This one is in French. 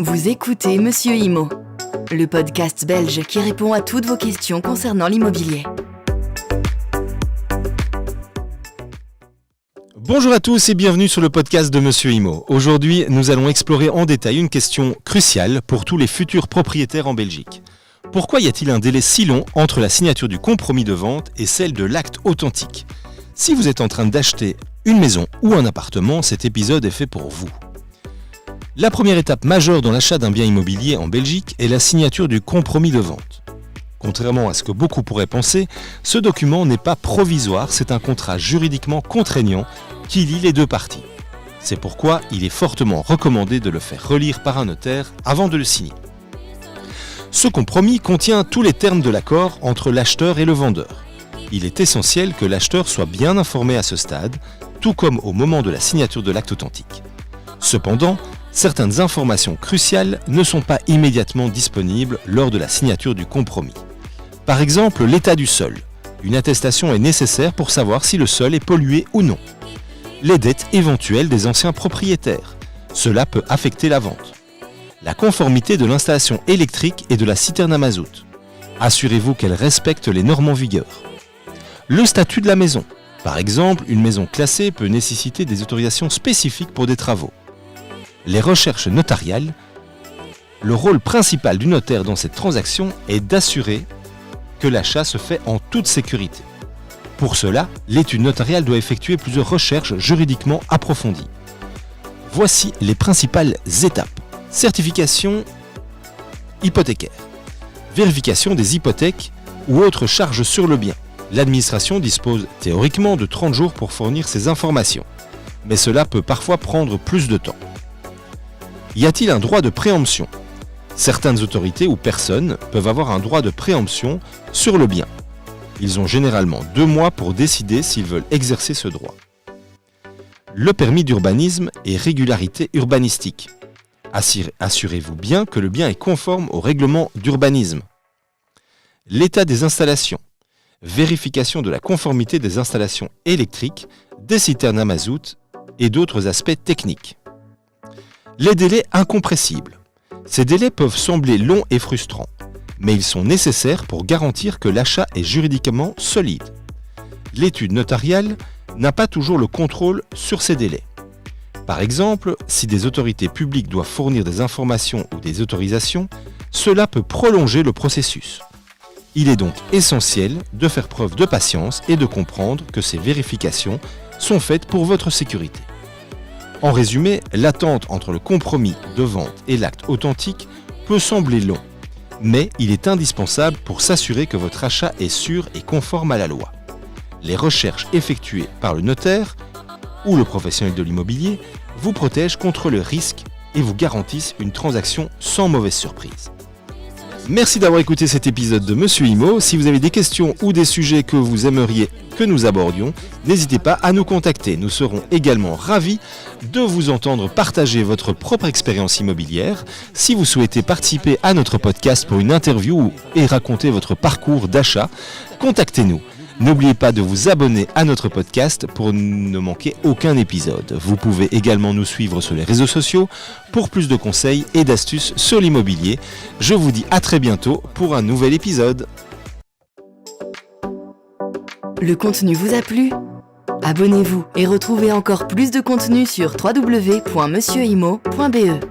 Vous écoutez Monsieur Imo, le podcast belge qui répond à toutes vos questions concernant l'immobilier. Bonjour à tous et bienvenue sur le podcast de Monsieur Imo. Aujourd'hui, nous allons explorer en détail une question cruciale pour tous les futurs propriétaires en Belgique. Pourquoi y a-t-il un délai si long entre la signature du compromis de vente et celle de l'acte authentique ? Si vous êtes en train d'acheter une maison ou un appartement, cet épisode est fait pour vous. La première étape majeure dans l'achat d'un bien immobilier en Belgique est la signature du compromis de vente. Contrairement à ce que beaucoup pourraient penser, ce document n'est pas provisoire, c'est un contrat juridiquement contraignant qui lie les deux parties. C'est pourquoi il est fortement recommandé de le faire relire par un notaire avant de le signer. Ce compromis contient tous les termes de l'accord entre l'acheteur et le vendeur. Il est essentiel que l'acheteur soit bien informé à ce stade, tout comme au moment de la signature de l'acte authentique. Cependant, certaines informations cruciales ne sont pas immédiatement disponibles lors de la signature du compromis. Par exemple, l'état du sol. Une attestation est nécessaire pour savoir si le sol est pollué ou non. Les dettes éventuelles des anciens propriétaires. Cela peut affecter la vente. La conformité de l'installation électrique et de la citerne à mazout. Assurez-vous qu'elle respecte les normes en vigueur. Le statut de la maison. Par exemple, une maison classée peut nécessiter des autorisations spécifiques pour des travaux. Les recherches notariales. Le rôle principal du notaire dans cette transaction est d'assurer que l'achat se fait en toute sécurité. Pour cela, l'étude notariale doit effectuer plusieurs recherches juridiquement approfondies. Voici les principales étapes. Certification hypothécaire. Vérification des hypothèques ou autres charges sur le bien. L'administration dispose théoriquement de 30 jours pour fournir ces informations, mais cela peut parfois prendre plus de temps. Y a-t-il un droit de préemption ? Certaines autorités ou personnes peuvent avoir un droit de préemption sur le bien. Ils ont généralement 2 mois pour décider s'ils veulent exercer ce droit. Le permis d'urbanisme et régularité urbanistique. Assurez-vous bien que le bien est conforme au règlement d'urbanisme. L'état des installations. Vérification de la conformité des installations électriques, des citernes à mazout et d'autres aspects techniques. Les délais incompressibles. Ces délais peuvent sembler longs et frustrants, mais ils sont nécessaires pour garantir que l'achat est juridiquement solide. L'étude notariale n'a pas toujours le contrôle sur ces délais. Par exemple, si des autorités publiques doivent fournir des informations ou des autorisations, cela peut prolonger le processus. Il est donc essentiel de faire preuve de patience et de comprendre que ces vérifications sont faites pour votre sécurité. En résumé, l'attente entre le compromis de vente et l'acte authentique peut sembler long, mais il est indispensable pour s'assurer que votre achat est sûr et conforme à la loi. Les recherches effectuées par le notaire ou le professionnel de l'immobilier vous protègent contre le risque et vous garantissent une transaction sans mauvaise surprise. Merci d'avoir écouté cet épisode de Monsieur Imo. Si vous avez des questions ou des sujets que vous aimeriez que nous abordions, n'hésitez pas à nous contacter. Nous serons également ravis de vous entendre partager votre propre expérience immobilière. Si vous souhaitez participer à notre podcast pour une interview et raconter votre parcours d'achat, contactez-nous. N'oubliez pas de vous abonner à notre podcast pour ne manquer aucun épisode. Vous pouvez également nous suivre sur les réseaux sociaux pour plus de conseils et d'astuces sur l'immobilier. Je vous dis à très bientôt pour un nouvel épisode. Le contenu vous a plu ? Abonnez-vous et retrouvez encore plus de contenu sur www.monsieurimo.be.